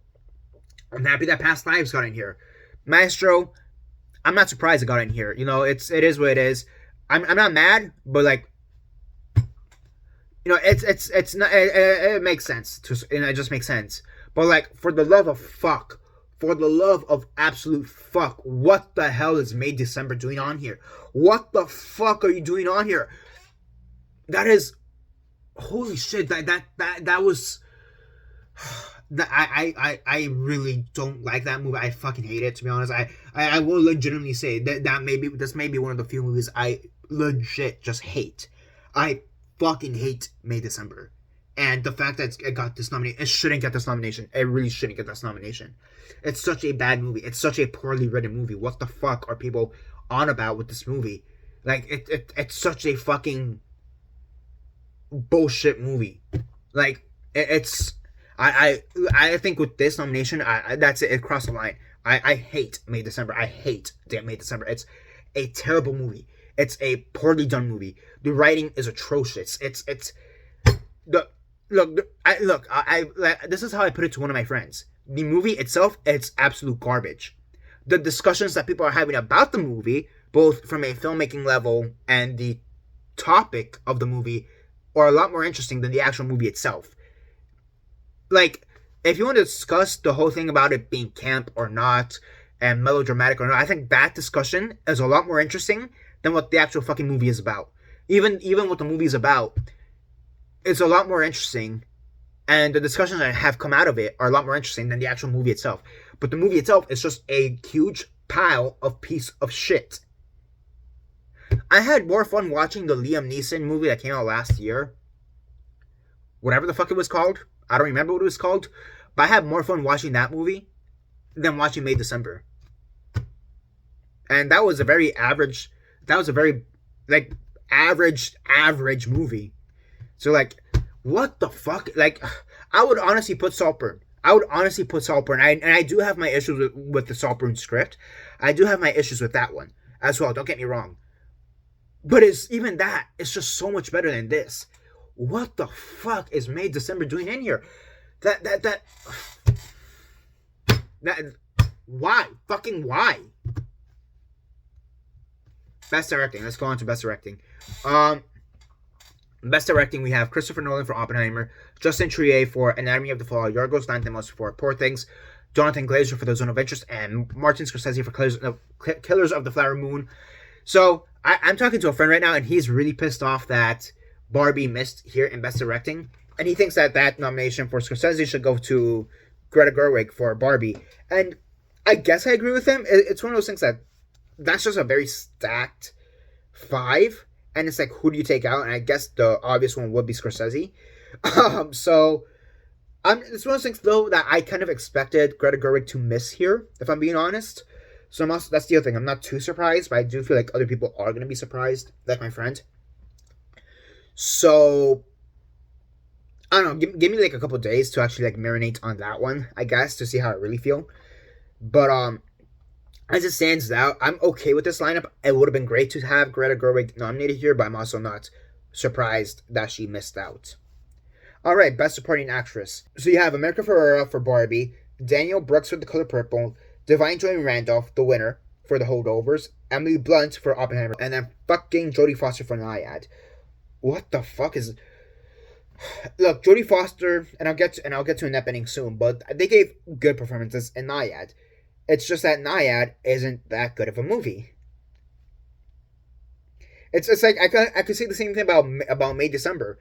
I'm happy that Past Lives got in here. Maestro, I'm not surprised it got in here. You know, it is what it is. I'm not mad, but like, you know, it's not. It makes sense. It just makes sense. But like, for the love of fuck, for the love of absolute fuck, what the hell is May December doing on here? What the fuck are you doing on here? That is, holy shit. That was. That I really don't like that movie. I fucking hate it, to be honest. I will legitimately say this may be one of the few movies I legit just hate. I fucking hate May December. And the fact that it got this nomination, it shouldn't get this nomination. It really shouldn't get this nomination. It's such a bad movie. It's such a poorly written movie. What the fuck are people on about with this movie? Like, it's such a fucking bullshit movie. Like, it's... I think with this nomination, that's it. It crossed the line. I hate May December. I hate damn May December. It's a terrible movie. It's a poorly done movie. The writing is atrocious. It's the this is how I put it to one of my friends. The movie itself, it's absolute garbage. The discussions that people are having about the movie, both from a filmmaking level and the topic of the movie, are a lot more interesting than the actual movie itself. Like, if you want to discuss the whole thing about it being camp or not, and melodramatic or not, I think that discussion is a lot more interesting than what the actual fucking movie is about. Even what the movie is about is a lot more interesting, and the discussions that have come out of it are a lot more interesting than the actual movie itself. But the movie itself is just a huge pile of piece of shit. I had more fun watching the Liam Neeson movie that came out last year. Whatever the fuck it was called. I don't remember what it was called, but I had more fun watching that movie than watching May December. And that was a very average, like, average movie. So, like, what the fuck? Like, I would honestly put Saltburn. And I do have my issues with the Saltburn script. I do have my issues with that one as well, don't get me wrong. But it's just so much better than this. What the fuck is May December doing in here? That why? Fucking why? Best directing. Let's go on to best directing. Best directing, we have Christopher Nolan for Oppenheimer, Justin Trier for Anatomy of the Fall, Yorgos Lanthimos for Poor Things, Jonathan Glazer for The Zone of Interest, and Martin Scorsese for Killers of the Flower Moon. So, I'm talking to a friend right now, and he's really pissed off that Barbie missed here in Best Directing, and he thinks that nomination for Scorsese should go to Greta Gerwig for Barbie. And I guess I agree with him. It's one of those things that's just a very stacked 5, and it's like, who do you take out? And I guess the obvious one would be Scorsese. So it's one of those things though that I kind of expected Greta Gerwig to miss here, if I'm being honest. So that's the other thing. I'm not too surprised, but I do feel like other people are going to be surprised, like my friend. So, I don't know, give me like a couple days to actually like marinate on that one, I guess, to see how I really feel. But, as it stands out, I'm okay with this lineup. It would have been great to have Greta Gerwig nominated here, but I'm also not surprised that she missed out. Alright, Best Supporting Actress. So you have America Ferrera for Barbie, Danielle Brooks for The Color Purple, Divine Joy Randolph, the winner, for The Holdovers, Emily Blunt for Oppenheimer, and then fucking Jodie Foster for Nyad. What the fuck is... Look, Jodie Foster, and I'll get to Annette Bening soon, but they gave good performances in Nyad. It's just that Nyad isn't that good of a movie. It's like I could say the same thing about May December.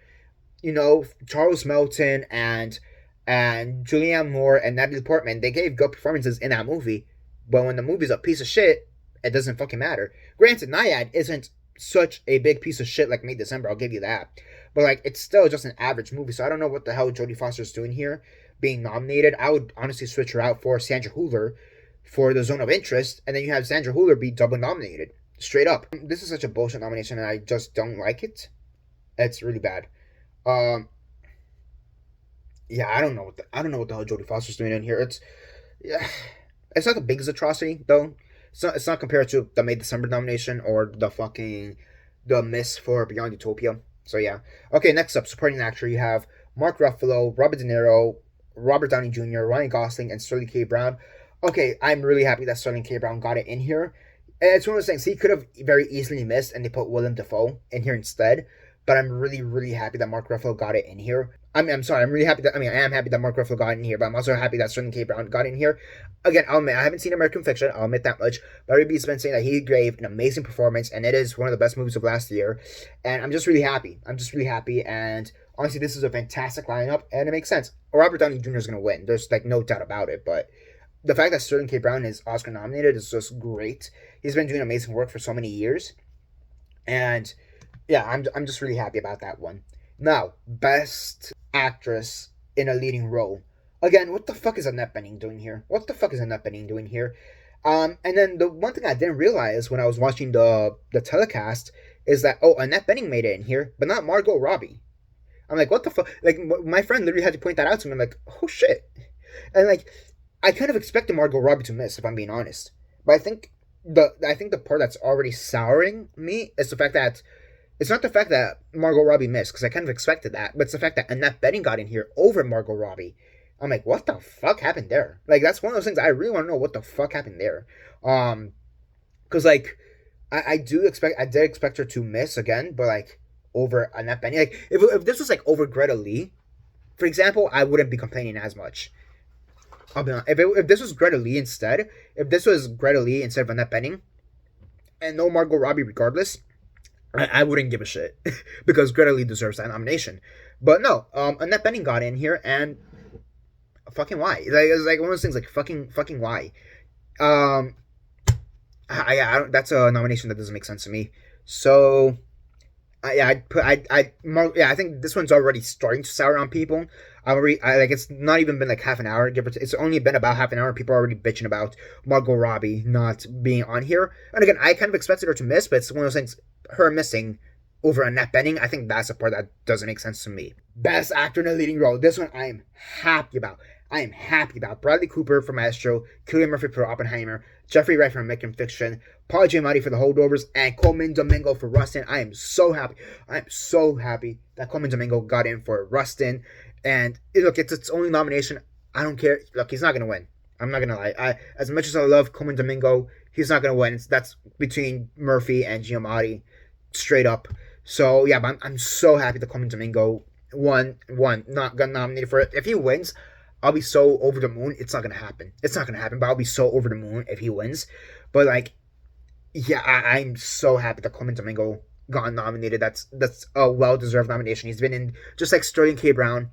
You know, Charles Melton and Julianne Moore and Natalie Portman, they gave good performances in that movie, but when the movie's a piece of shit, it doesn't fucking matter. Granted, Nyad isn't such a big piece of shit like May December, I'll give you that. But like, it's still just an average movie, so I don't know what the hell Jodie Foster's doing here, being nominated. I would honestly switch her out for Sandra Hüller for The Zone of Interest, and then you have Sandra Hüller be double nominated. Straight up. This is such a bullshit nomination, and I just don't like it. It's really bad. Yeah, I don't know what the hell Jodie Foster's doing in here. It's not the biggest atrocity, though. It's not compared to the May December nomination or the miss for Beyond Utopia. So yeah. Okay, next up, supporting actor, you have Mark Ruffalo, Robert De Niro, Robert Downey Jr., Ryan Gosling, and Sterling K. Brown. Okay, I'm really happy that Sterling K. Brown got it in here. And it's one of those things he could have very easily missed, and they put Willem Dafoe in here instead. But I'm really, really happy that Mark Ruffalo got it in here. I'm sorry, I'm really happy that, I am happy that Mark Ruffalo got in here, but I'm also happy that Sterling K. Brown got in here. Again, I'll admit, I haven't seen American Fiction, I'll admit that much, but everybody's been saying that he gave an amazing performance, and it is one of the best movies of last year, and I'm just really happy. And honestly, this is a fantastic lineup, and it makes sense. Robert Downey Jr. is going to win, there's, like, no doubt about it, but the fact that Sterling K. Brown is Oscar nominated is just great. He's been doing amazing work for so many years, and yeah, I'm just really happy about that one. Now, Best Actress in a Leading Role. Again, what the fuck is Annette Bening doing here? And then the one thing I didn't realize when I was watching the telecast is that, Annette Bening made it in here, but not Margot Robbie. I'm like, what the fuck? Like, my friend literally had to point that out to me. I'm like, oh shit. And like, I kind of expected Margot Robbie to miss, if I'm being honest. But I think the part that's already souring me is the fact that it's not the fact that Margot Robbie missed, because I kind of expected that, but it's the fact that Annette Bening got in here over Margot Robbie. I'm like, what the fuck happened there? Like, that's one of those things I really want to know what the fuck happened there. Because, like, I did expect her to miss again, but, like, over Annette Bening. Like, if this was, like, over Greta Lee, for example, I wouldn't be complaining as much. I'll be honest. If this was Greta Lee instead of Annette Bening, and no Margot Robbie regardless, I wouldn't give a shit because Greta Lee deserves that nomination. But no, Annette Bening got in here, and fucking why? It's like one of those things, like fucking why? I don't, that's a nomination that doesn't make sense to me. So, I think this one's already starting to sour on people. It's not even been like half an hour. It's only been about half an hour. People are already bitching about Margot Robbie not being on here. And again, I kind of expected her to miss, but it's one of those things. Her missing over Annette Bening, I think that's the part that doesn't make sense to me. Best Actor in a Leading Role. This one I am happy about. Bradley Cooper for Maestro, Cillian Murphy for Oppenheimer, Jeffrey Wright for American Fiction, Paul Giamatti for The Holdovers, and Colman Domingo for Rustin. I am so happy that Colman Domingo got in for Rustin. And look, it's its only nomination. I don't care. Look, he's not gonna win. I'm not gonna lie. As much as I love Colman Domingo, he's not gonna win. That's between Murphy and Giamatti, straight up. So yeah, but I'm so happy that Colman Domingo not got nominated for it. If he wins, I'll be so over the moon. It's not gonna happen, but I'll be so over the moon if he wins. But like, yeah, I'm so happy that Colman Domingo got nominated. That's a well-deserved nomination. He's been in, just like Sterling K. Brown,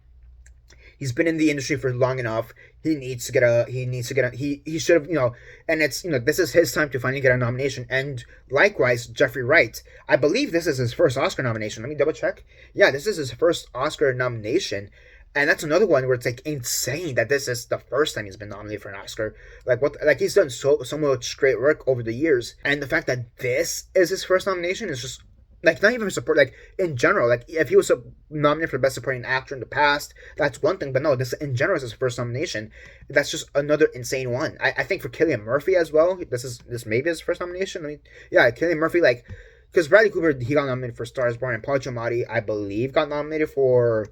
he's been in the industry for long enough. He should have, and it's, this is his time to finally get a nomination. And likewise, Jeffrey Wright, I believe this is his first Oscar nomination. Let me double check. Yeah, this is his first Oscar nomination. And that's another one where it's like insane that this is the first time he's been nominated for an Oscar. Like he's done so much great work over the years. And the fact that this is his first nomination is just, like, not even support, like, in general, like, if he was nominated for Best Supporting Actor in the past, that's one thing, but no, this, in general, is his first nomination. That's just another insane one. I think for Cillian Murphy as well, this may be his first nomination. I mean, yeah, Cillian Murphy, like, because Bradley Cooper, he got nominated for Star is Born, and Paul Giamatti, I believe, got nominated for,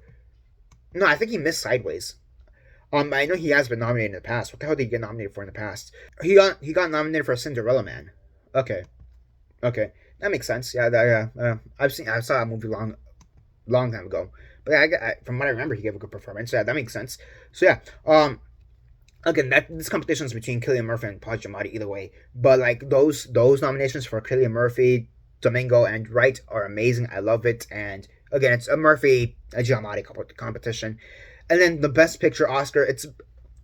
no, I think he missed Sideways. I know he has been nominated in the past. What the hell did he get nominated for in the past? He got nominated for Cinderella Man. Okay. That makes sense. Yeah, I saw that movie long time ago. But from what I remember, he gave a good performance. So yeah, that makes sense. So yeah, again, this competition is between Cillian Murphy and Paul Giamatti either way. But like those nominations for Cillian Murphy, Domingo, and Wright are amazing. I love it. And again, it's a Murphy, a Giamatti competition. And then the Best Picture Oscar, it's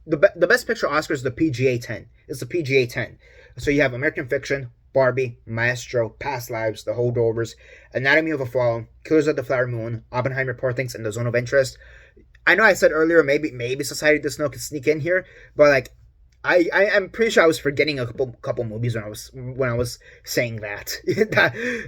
the Best Picture Oscar is the PGA 10. It's the PGA 10. So you have American Fiction, Barbie, Maestro, Past Lives, The Holdovers, Anatomy of a Fall, Killers of the Flower Moon, Oppenheimer, Poor Things, and The Zone of Interest. I know I said earlier maybe Society of the Snow could sneak in here, but like I'm pretty sure I was forgetting a couple movies when I was saying that.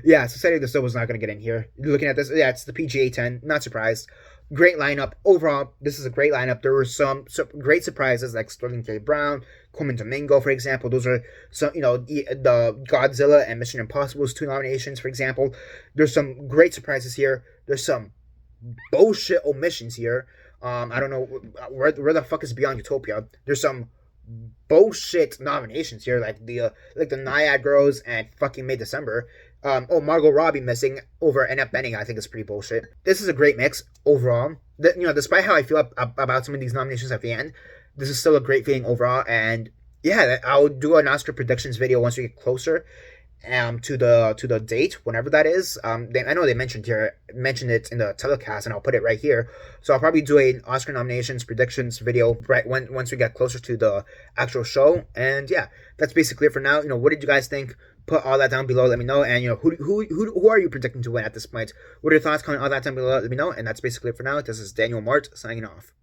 Yeah, Society of the Snow was not going to get in here. Looking at this, yeah, it's the PGA 10. Not surprised. Great lineup overall. This is a great lineup. There were some great surprises like Sterling K. Brown, Coleman Domingo, for example. Those are some, the Godzilla and Mission Impossible's 2 nominations, for example. There's some great surprises here. There's some bullshit omissions here. I don't know where the fuck is Beyond Utopia. There's some bullshit nominations here, like the Naiad Girls and fucking May December. Margot Robbie missing over Annette Bening, I think is pretty bullshit. This is a great mix overall. Despite how I feel about some of these nominations at the end, this is still a great feeling overall. And yeah, I'll do an Oscar predictions video once we get closer to the date, whenever that is. I know they mentioned it in the telecast, and I'll put it right here. So I'll probably do an Oscar nominations predictions video right once we get closer to the actual show. And yeah, that's basically it for now. What did you guys think? Put all that down below. Let me know. And who are you predicting to win at this point? What are your thoughts? Comment all that down below. Let me know. And that's basically it for now. This is Daniel Mart signing off.